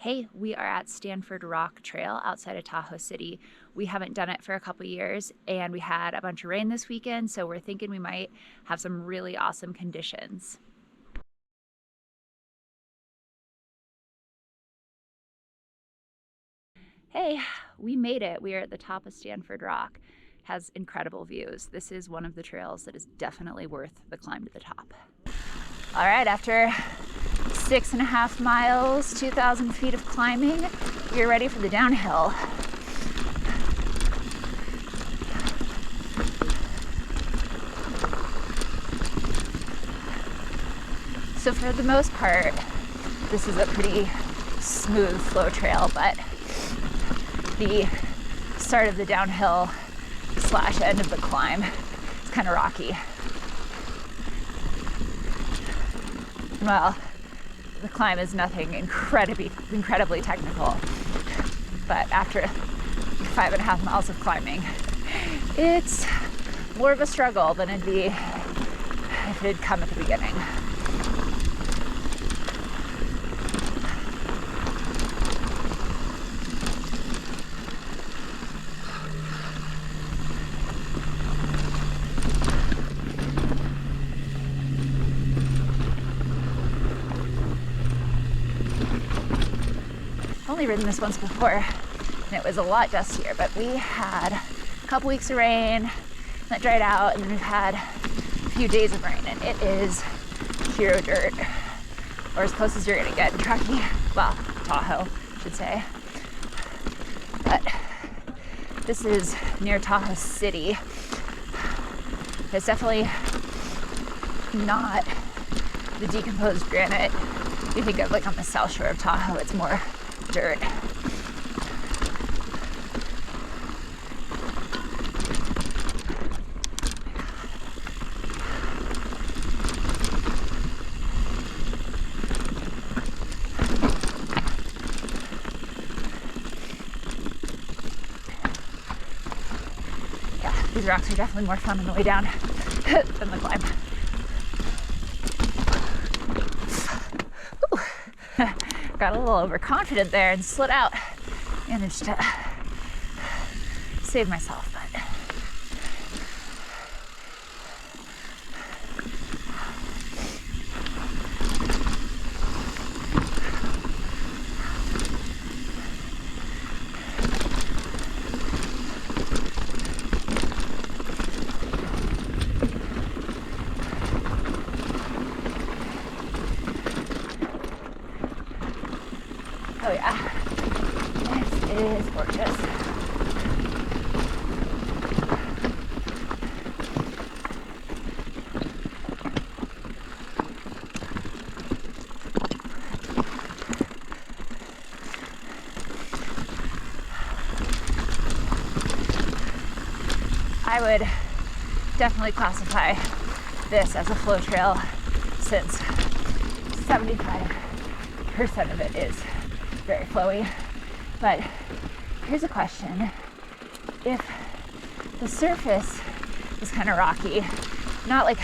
Hey, we are at Stanford Rock Trail outside of Tahoe City. We haven't done it for a couple years and we had a bunch of rain this weekend, so we're thinking we might have some really awesome conditions. Hey, we made it. We are at the top of Stanford Rock. It has incredible views. This is one of the trails that is definitely worth the climb to the top. All right, after 6.5 miles, 2,000 feet of climbing, we're ready for the downhill. So for the most part, this is a pretty smooth flow trail, but the start of the downhill / end of the climb is kind of rocky. Well, the climb is nothing incredibly technical, but after 5.5 miles of climbing, it's more of a struggle than it'd be if it had come at the beginning. Only ridden this once before and it was a lot dustier, but we had a couple weeks of rain that dried out, and then we've had a few days of rain, and it is pure dirt, or as close as you're gonna get in Truckee. Well, Tahoe, I should say. But this is near Tahoe City. It's definitely not the decomposed granite you think of like on the south shore of Tahoe. It's more dirt. Yeah, these rocks are definitely more fun on the way down than the climb. Got a little overconfident there and slid out. Managed to save myself, but oh yeah, this is gorgeous. I would definitely classify this as a flow trail, since 75% of it is very flowy. But here's a question: if the surface is kind of rocky, not like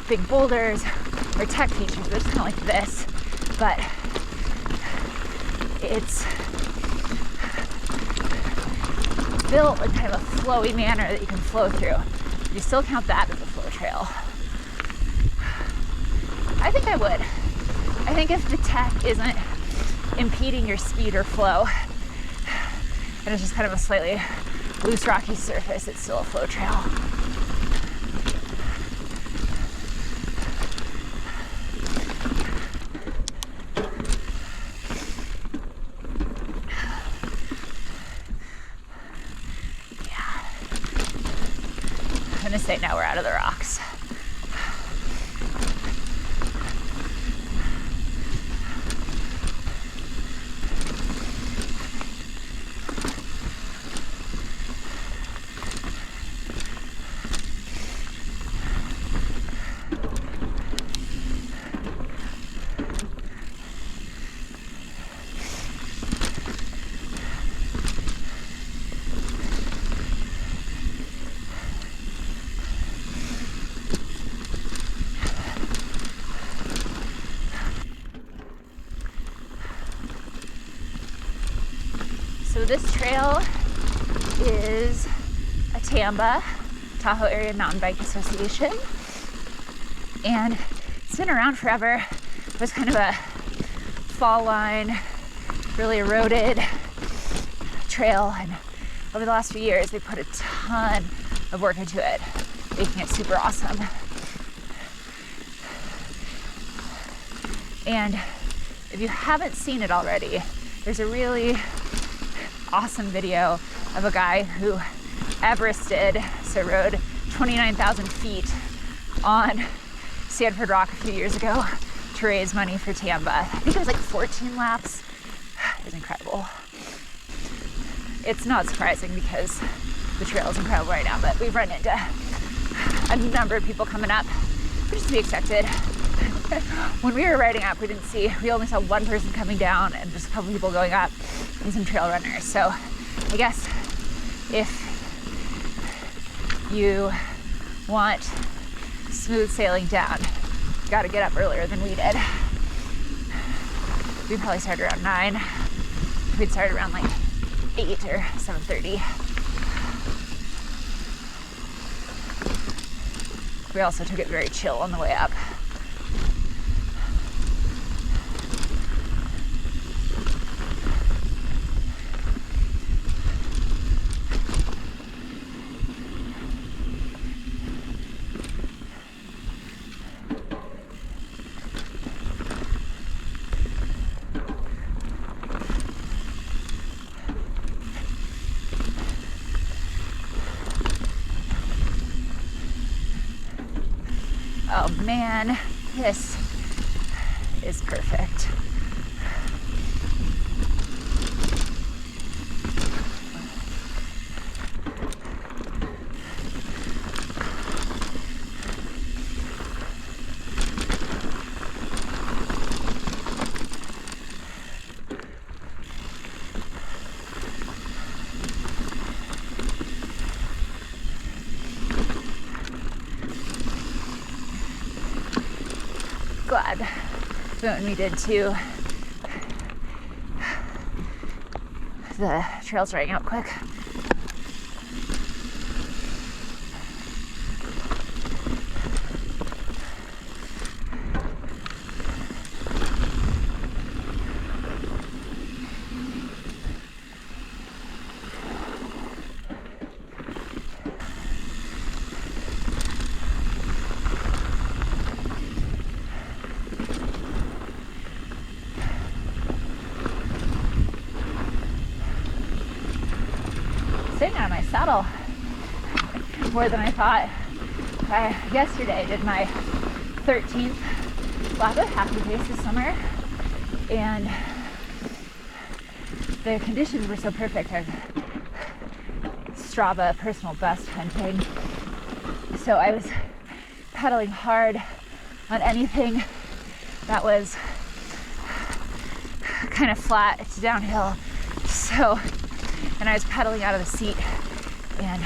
big boulders or tech features, but it's kind of like this, but it's built in kind of a flowy manner that you can flow through, you still count that as a flow trail? I think I would. I think if the tech isn't impeding your speed or flow, and it's just kind of a slightly loose rocky surface, it's still a flow trail. Yeah. I'm gonna say now we're out of the rocks. So this trail is a TAMBA, Tahoe Area Mountain Bike Association, and it's been around forever. It was kind of a fall line, really eroded trail, and over the last few years they put a ton of work into it, making it super awesome. And if you haven't seen it already, there's a really awesome video of a guy who Everested, so rode 29,000 feet on Stanford Rock a few years ago to raise money for TAMBA. I think it was like 14 laps. It was incredible. It's not surprising because the trail is incredible right now, but we've run into a number of people coming up, which is to be expected. When we were riding up, we only saw one person coming down and just a couple people going up and some trail runners. So I guess if you want smooth sailing down, you gotta get up earlier than we did. We probably started around 9. We'd started around like 8 or 7:30. We also took it very chill on the way up. Oh man, this is perfect. Glad when we did too. The trail's drying out quick. Sitting on my saddle more than I thought. Yesterday I did my 13th lap of Happy Pace this summer, and the conditions were so perfect. I was Strava personal best hunting, so I was pedaling hard on anything that was kind of flat to downhill. And I was pedaling out of the seat and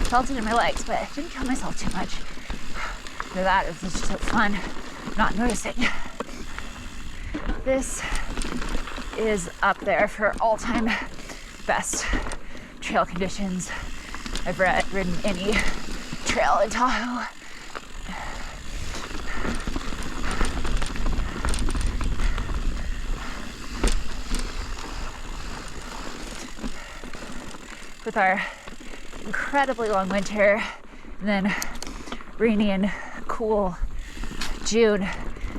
felt it in my legs, but I didn't kill myself too much. For that, it was just so fun not noticing. This is up there for all-time best trail conditions I've ridden any trail in Tahoe. With our incredibly long winter and then rainy and cool June,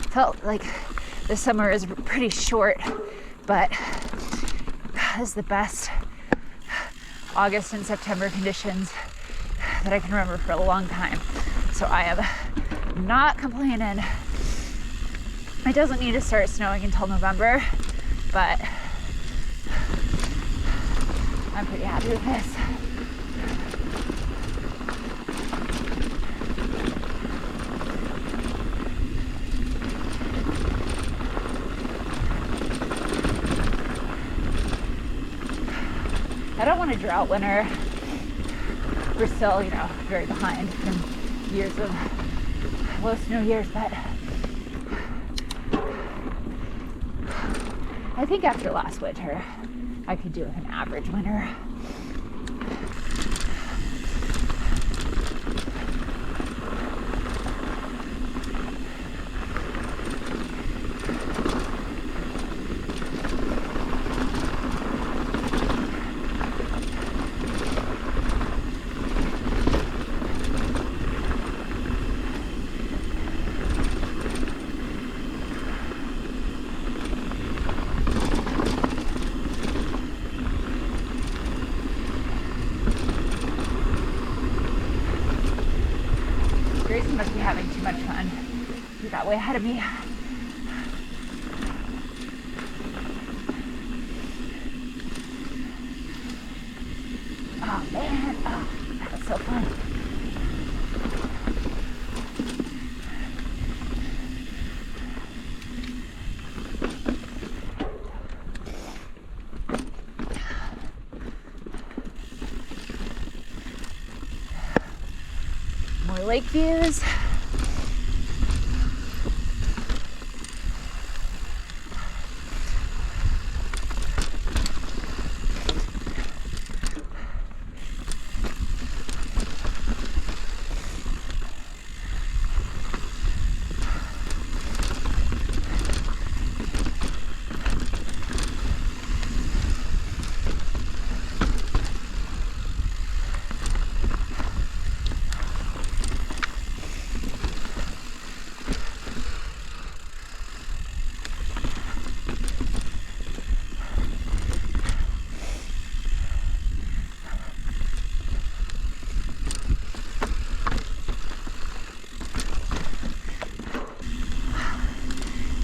felt like the summer is pretty short, but this is the best August and September conditions that I can remember for a long time. So I am not complaining. It doesn't need to start snowing until November, but I'm pretty happy with this. I don't want a drought winter. We're still, very behind from years of low snow years, but I think after last winter, I could do an average winter. Grayson must be having too much fun. He got way ahead of me. Oh man, oh, that was so fun. More lake views.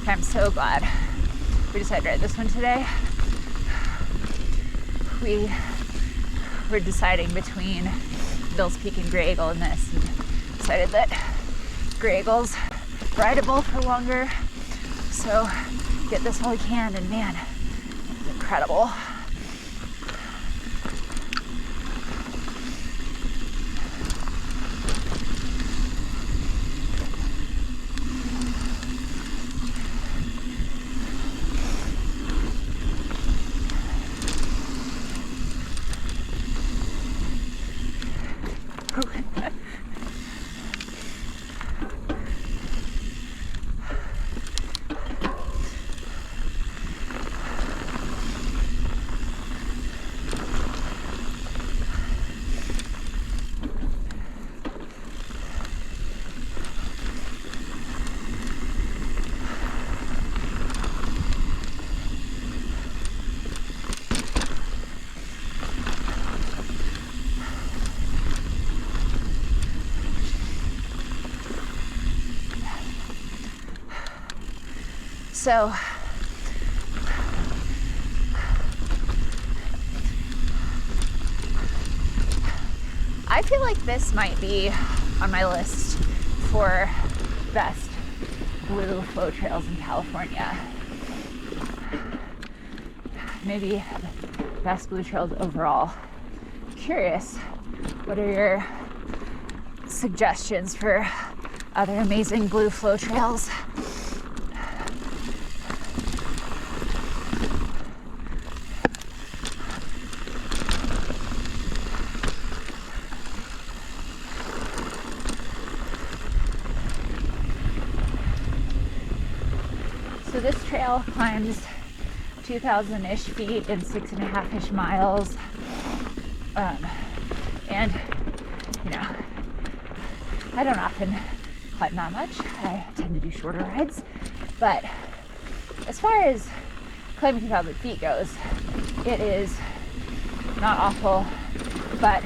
I'm so glad we decided to ride this one today. We were deciding between Bill's Peak and Grey Eagle in this, and decided that Grey Eagle's rideable for longer, so get this while we can, and man, it's incredible. So I feel like this might be on my list for best blue flow trails in California. Maybe best blue trails overall. Curious, what are your suggestions for other amazing blue flow trails? So this trail climbs 2,000-ish feet in 6.5-ish miles. And, you know, I don't often climb that much. I tend to do shorter rides. But as far as climbing 2,000 feet goes, it is not awful, but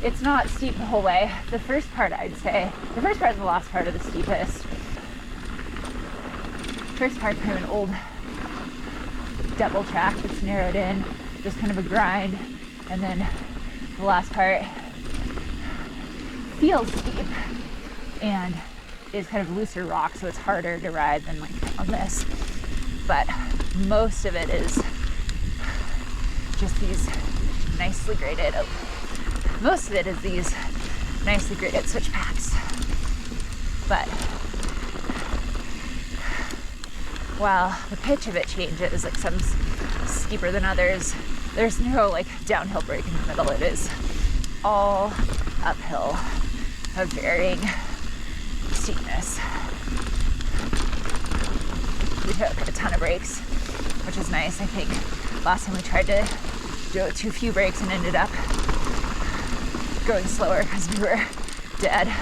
it's not steep the whole way. The first part, I'd say, the first part is the last part of the steepest. First part's kind of an old double track that's narrowed in, just kind of a grind, and then the last part feels steep and is kind of looser rock, so it's harder to ride than like on this. But most of it is just these nicely graded. Most of it is these nicely graded switch packs. But while the pitch of it changes, like some steeper than others. There's no like downhill break in the middle. It is all uphill of varying steepness. We took a ton of breaks, which is nice. I think last time we tried to do too few breaks and ended up going slower because we were dead.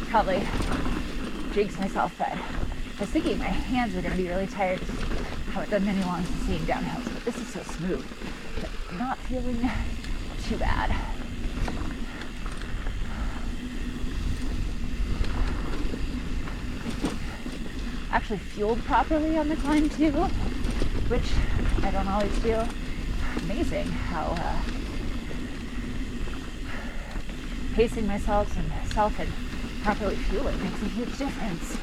Probably jinx myself, but I was thinking my hands were going to be really tired. I haven't done many long sustained downhills, but this is so smooth. But not feeling too bad. Actually fueled properly on the climb too, which I don't always feel. Amazing how pacing myself and properly fueling makes a huge difference.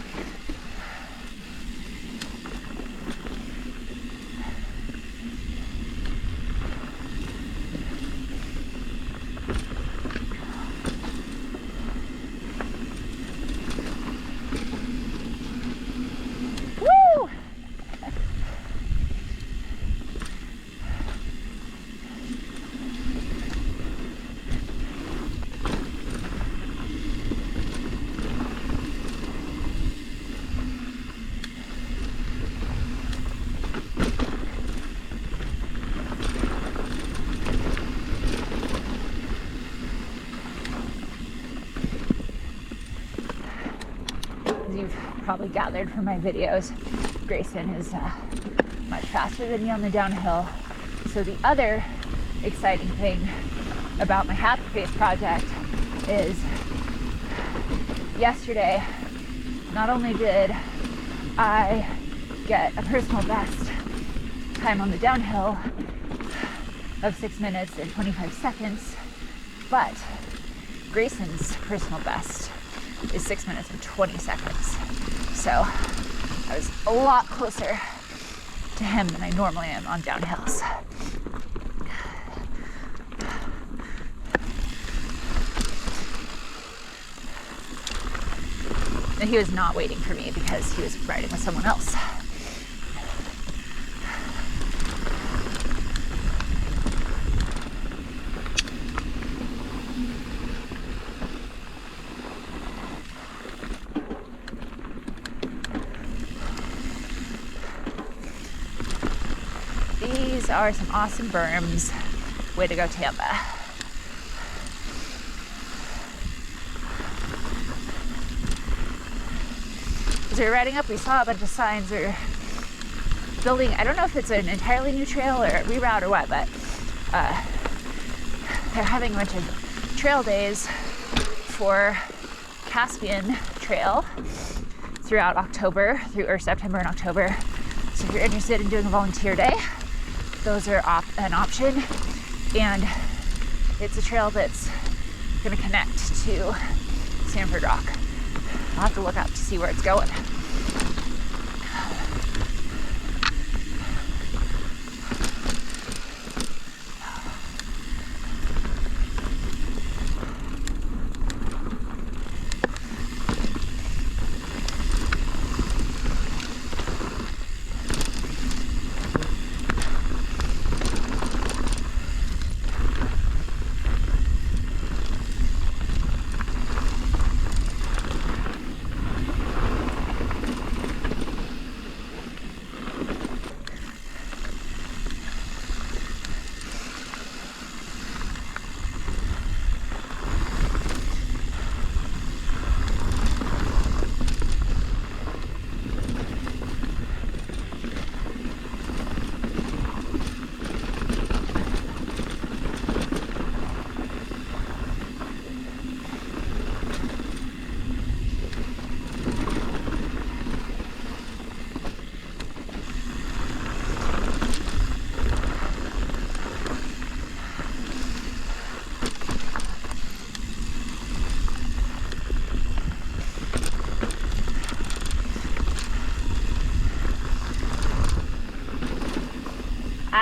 Woo! You've probably gathered from my videos, Grayson is much faster than me on the downhill. So the other exciting thing about my Happy Face project is yesterday, not only did I get a personal best time on the downhill of 6 minutes and 25 seconds, but Grayson's personal best is 6 minutes and 20 seconds. So I was a lot closer to him than I normally am on downhills. And he was not waiting for me because he was riding with someone else. These are some awesome berms. Way to go, Tampa. As we were riding up, we saw a bunch of signs. We were building, I don't know if it's an entirely new trail or a reroute or what, but they're having a bunch of trail days for Caspian Trail throughout October, or September and October. So if you're interested in doing a volunteer day, those are an option. And it's a trail that's going to connect to Stanford Rock. I'll have to look up to see where it's going.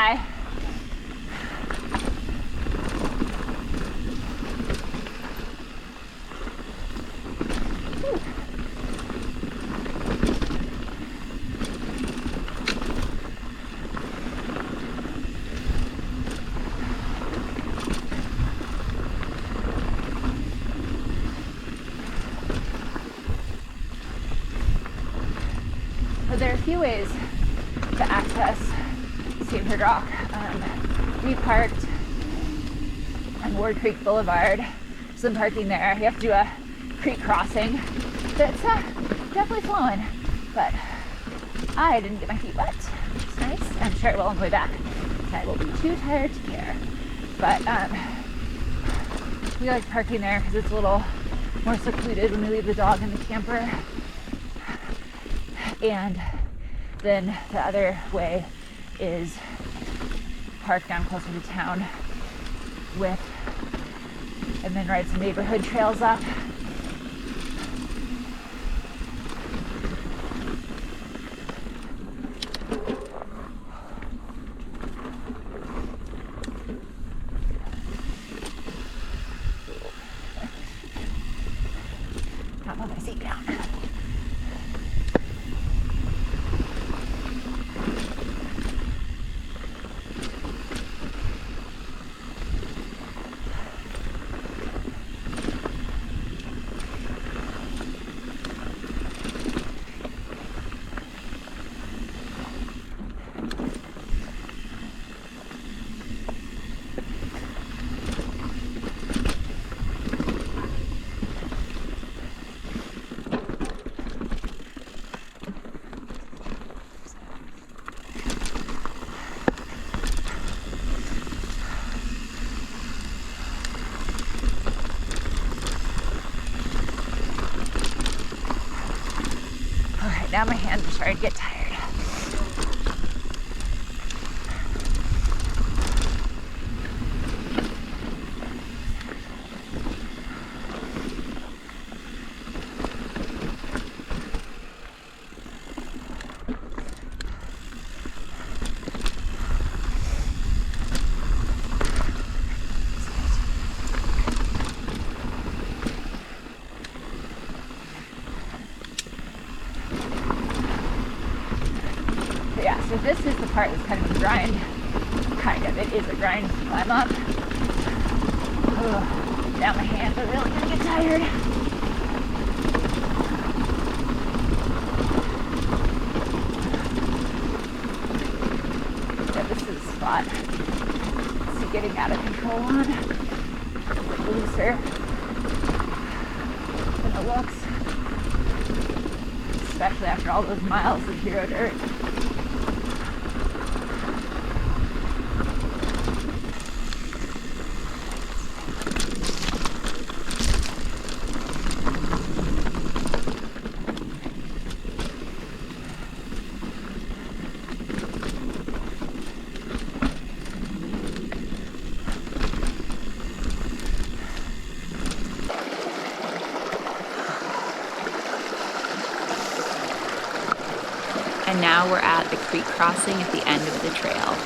Bye. So there are a few ways to access Stanford Rock. We parked on Ward Creek Boulevard. Some parking there. You have to do a creek crossing. That's definitely flowing, but I didn't get my feet wet. It's nice. I'm sure it will on the way back. I will be too tired to care. But we like parking there because it's a little more secluded when we leave the dog in the camper. And then the other way is park down closer to town and then ride some neighborhood trails up. I'll put my seat down. Now my hands are starting to get tired. So this is the part that's kind of a grind. It is a grind to climb up. Now my hands are really gonna get tired. Yeah, this is a spot. See, getting out of control on. Looser than it looks. Especially after all those miles of hero dirt. And now we're at the creek crossing at the end of the trail.